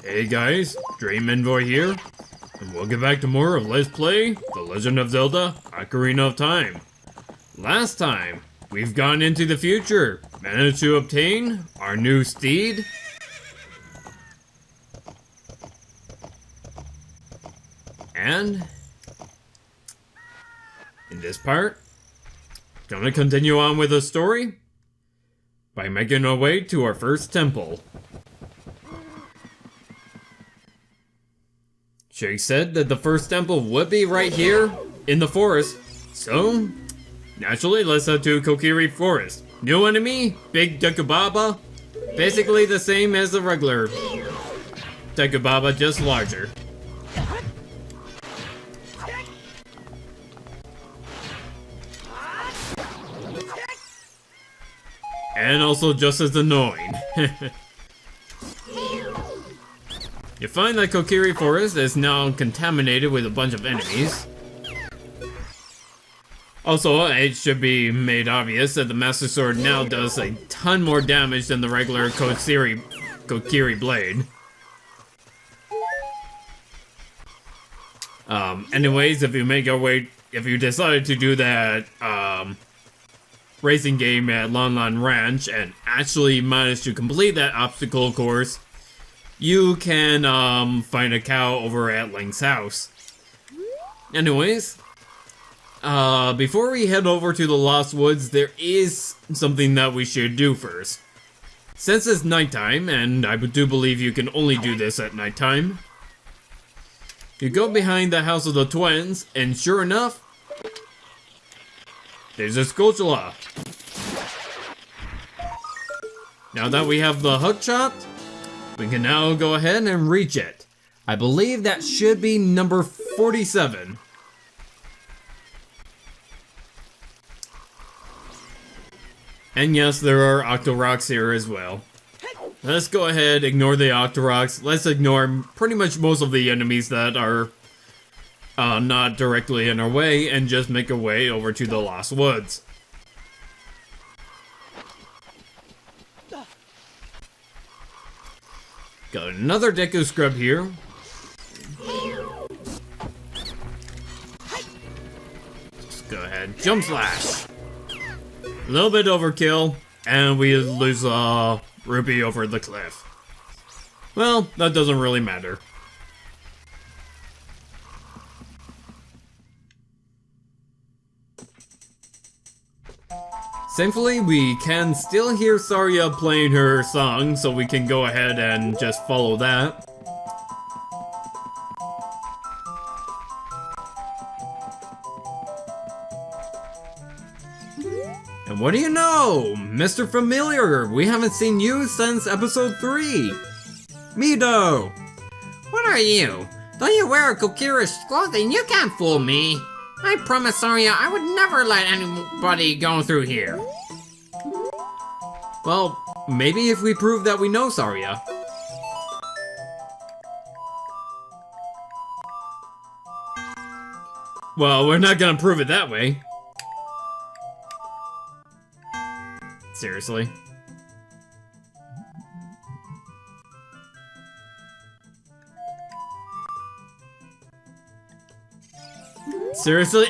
Hey guys, Dream Envoy here, and we'll get back to more of Let's Play The Legend of Zelda Ocarina of Time. Last time, we've gone into the future, managed to obtain our new steed, and in this part, gonna continue on with the story by making our way to our first temple. She said that the first temple would be right here in the forest, so naturally let's head to Kokiri Forest. New enemy, Big Dekubaba, basically the same as the regular Dekubaba, just larger. And also just as annoying. You find that Kokiri Forest is now contaminated with a bunch of enemies. Also, it should be made obvious that the Master Sword now does a ton more damage than the regular Kokiri Blade. Anyways, if you decided to do that, racing game at Lon Lon Ranch and actually managed to complete that obstacle course, you can find a cow over at Link's house. Anyways, before we head over to the Lost Woods, there is something that we should do first. Since it's nighttime, and I do believe you can only do this at nighttime, you go behind the house of the twins, and sure enough, there's a Skulltula. Now that we have the hook shot, we can now go ahead and reach it. I believe that should be number 47. And yes, there are Octorocks here as well. Let's go ahead, ignore the Octorocks. Let's ignore pretty much most of the enemies that are not directly in our way, and just make our way over to the Lost Woods. Got another Deku Scrub here. Just go ahead, Jump Slash. A little bit overkill, and we lose Ruby over the cliff. Well, that doesn't really matter. Thankfully, we can still hear Saria playing her song, so we can go ahead and just follow that. And what do you know, Mr. Familiar, we haven't seen you since episode 3. Mido! What are you? Don't you wear Kokiri's clothing? You can't fool me. I promise, Saria, I would never let anybody go through here. Well, maybe if we prove that we know Saria. Well, we're not gonna prove it that way. Seriously. Seriously?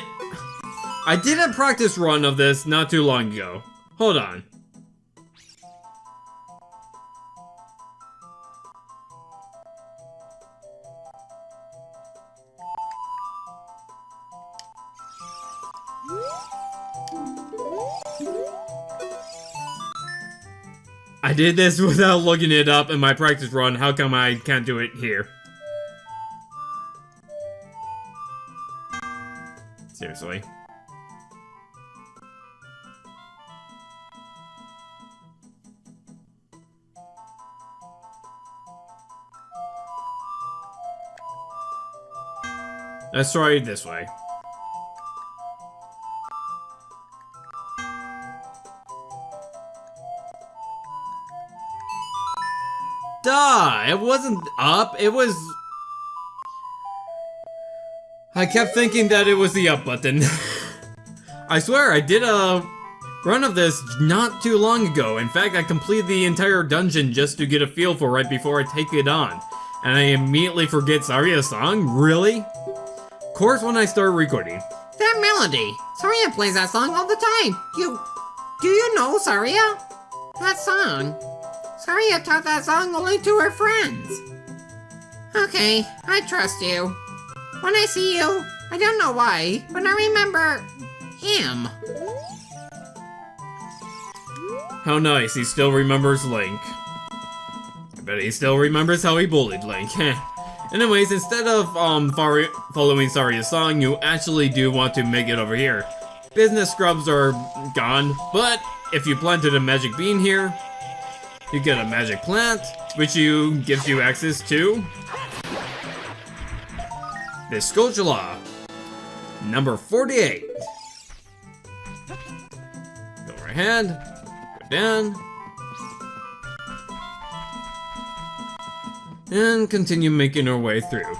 I did a practice run of this not too long ago. Hold on. I did this without looking it up in my practice run. How come I can't do it here? Seriously. Let's try it this way. Duh! It wasn't up, it was... I kept thinking that it was the up button. I swear, I did a run of this not too long ago. In fact, I completed the entire dungeon just to get a feel for it before I take it on. and I immediately forget Saria's song? Really? Of course when I start recording. That melody. Saria plays that song all the time. Do you know Saria? That song. Saria taught that song only to her friends. Okay, I trust you. When I see you, I don't know why, but I remember him. How nice, he still remembers Link. I bet he still remembers how he bullied Link. Anyways, instead of following Saria's song, you actually do want to make it over here. Business scrubs are gone, but if you planted a magic bean here, you get a magic plant, which gives you access to this Skulltula, number 48. Go right ahead, go down, and continue making our way through.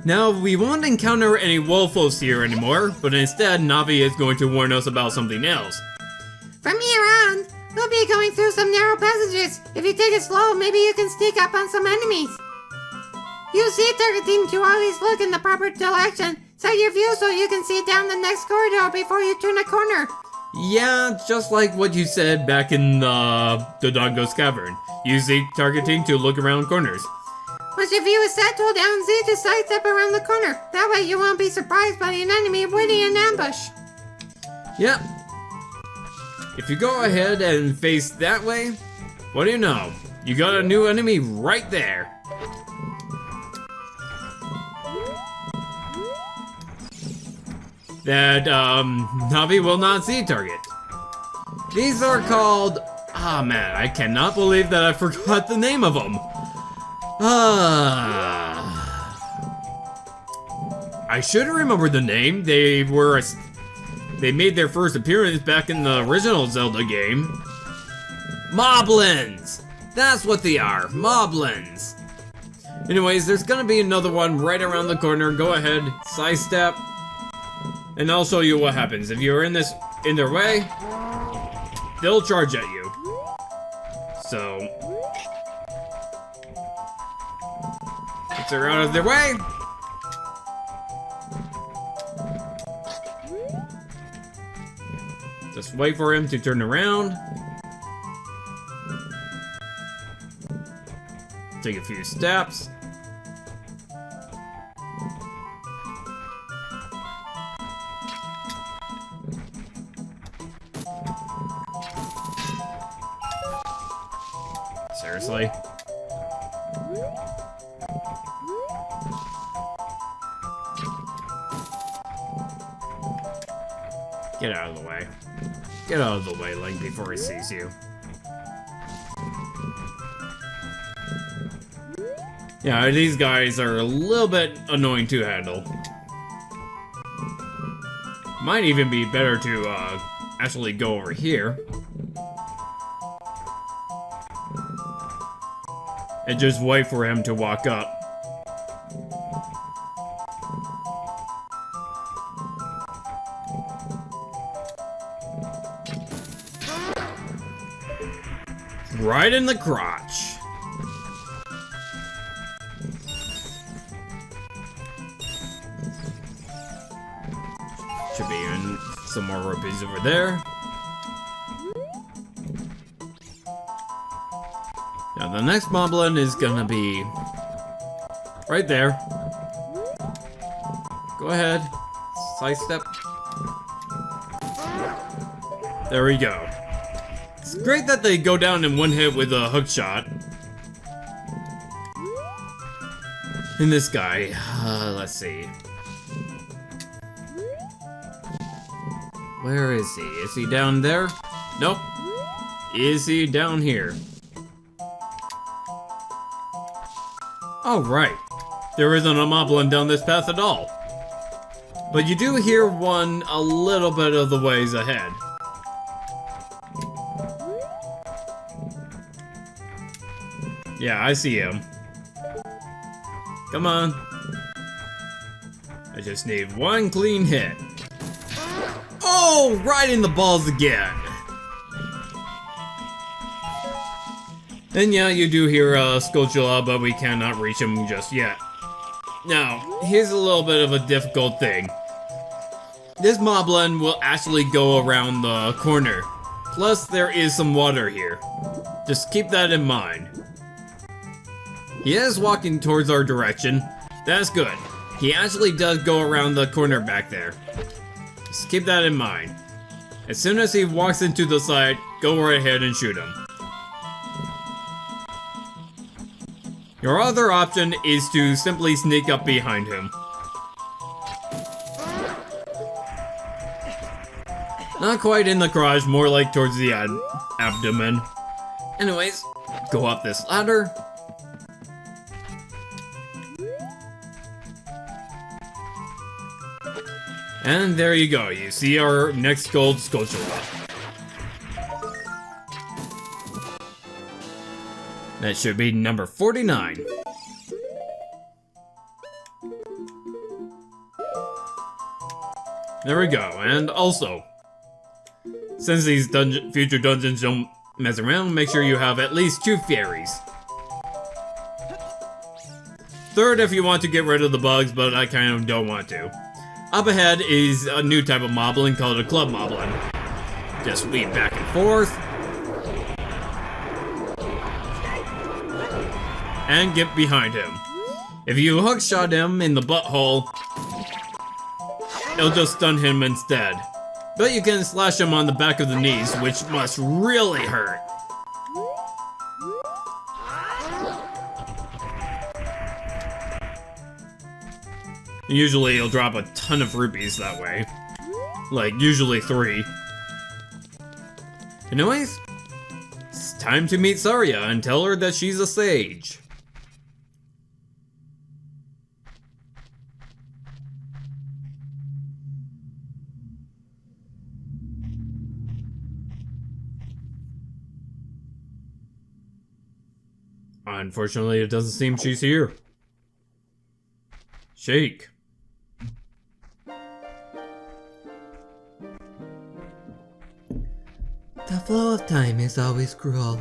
Now, we won't encounter any Wolfos here anymore, but instead, Navi is going to warn us about something else. From here on, we'll be going through some narrow passages. If you take it slow, maybe you can sneak up on some enemies. Use Z-targeting to always look in the proper direction. Set your view so you can see down the next corridor before you turn a corner. Yeah, just like what you said back in the Dodongo's Cavern. Use Z-targeting to look around corners. Once your view is set, hold down Z to sidestep around the corner. That way you won't be surprised by an enemy waiting in ambush. Yep. If you go ahead and face that way, what do you know? You got a new enemy right there. That, Navi will not see target. These are called... Ah, man, I cannot believe that I forgot the name of them. I should remember the name. They made their first appearance back in the original Zelda game. Moblins! That's what they are, Moblins. Anyways, there's gonna be another one right around the corner. Go ahead, sidestep, and I'll show you what happens. If you're in their way, they'll charge at you. So, get her out of their way. Just wait for him to turn around. Take a few steps. Seriously? Get out of the way. Get out of the way, Link, before he sees you. Yeah, these guys are a little bit annoying to handle. Might even be better to actually go over here. And just wait for him to walk up. Right in the crotch. Should be in some more rupees over there. Now the next moblin is gonna be right there. Go ahead, sidestep. There we go. It's great that they go down in one hit with a hook shot. And this guy, let's see. Where is he? Is he down there? Nope. Is he down here? Oh, right. There isn't a moblin down this path at all. But you do hear one a little bit of the ways ahead. Yeah, I see him. Come on. I just need one clean hit. Oh, right in the balls again. And yeah, you do hear Skulltula, but we cannot reach him just yet. Now, here's a little bit of a difficult thing. This moblin will actually go around the corner. Plus, there is some water here. Just keep that in mind. He is walking towards our direction. That's good. He actually does go around the corner back there. Just keep that in mind. As soon as he walks into the side, go right ahead and shoot him. Your other option is to simply sneak up behind him. Not quite in the crotch, more like towards the abdomen. Anyways, go up this ladder. And there you go, you see our next gold Skulltula. That should be number 49. There we go, and also, since these future dungeons don't mess around, make sure you have at least 2 fairies. Third if you want to get rid of the bugs, but I kind of don't want to. Up ahead is a new type of moblin called a club moblin. Just weave back and forth. And get behind him. If you hookshot him in the butthole, it'll just stun him instead. But you can slash him on the back of the knees, which must really hurt. Usually you'll drop a ton of rupees that way. Like, usually 3. Anyways, it's time to meet Saria and tell her that she's a sage. Unfortunately, it doesn't seem she's here. Shake. The flow of time is always cruel.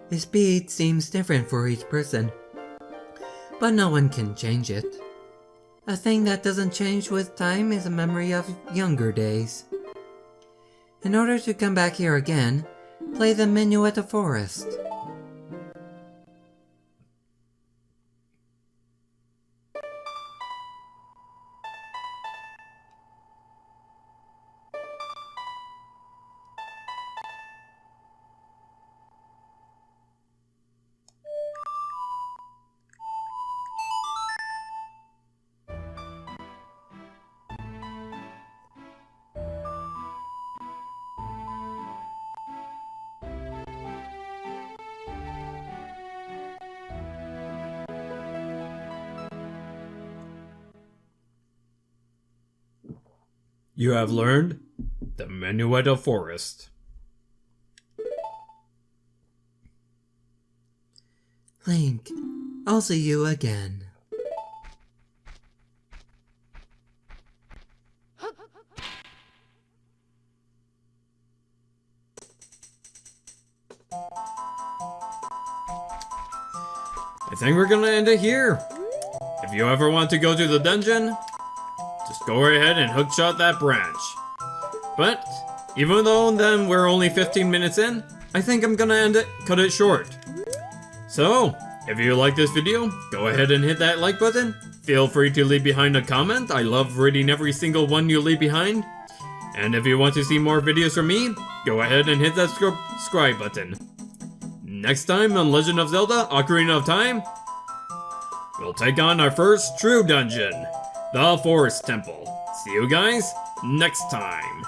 The speed seems different for each person, but no one can change it. A thing that doesn't change with time is a memory of younger days. In order to come back here again, play the menu at the forest. You have learned the Minuet of Forest. Link, I'll see you again. I think we're gonna end it here. If you ever want to go to the dungeon, just go right ahead and hookshot that branch. But, even though then we're only 15 minutes in, I think I'm gonna cut it short. So, if you like this video, go ahead and hit that like button. Feel free to leave behind a comment. I love reading every single one you leave behind. And if you want to see more videos from me, go ahead and hit that subscribe button. Next time on Legend of Zelda: Ocarina of Time, we'll take on our first true dungeon, the Forest Temple. See you guys next time.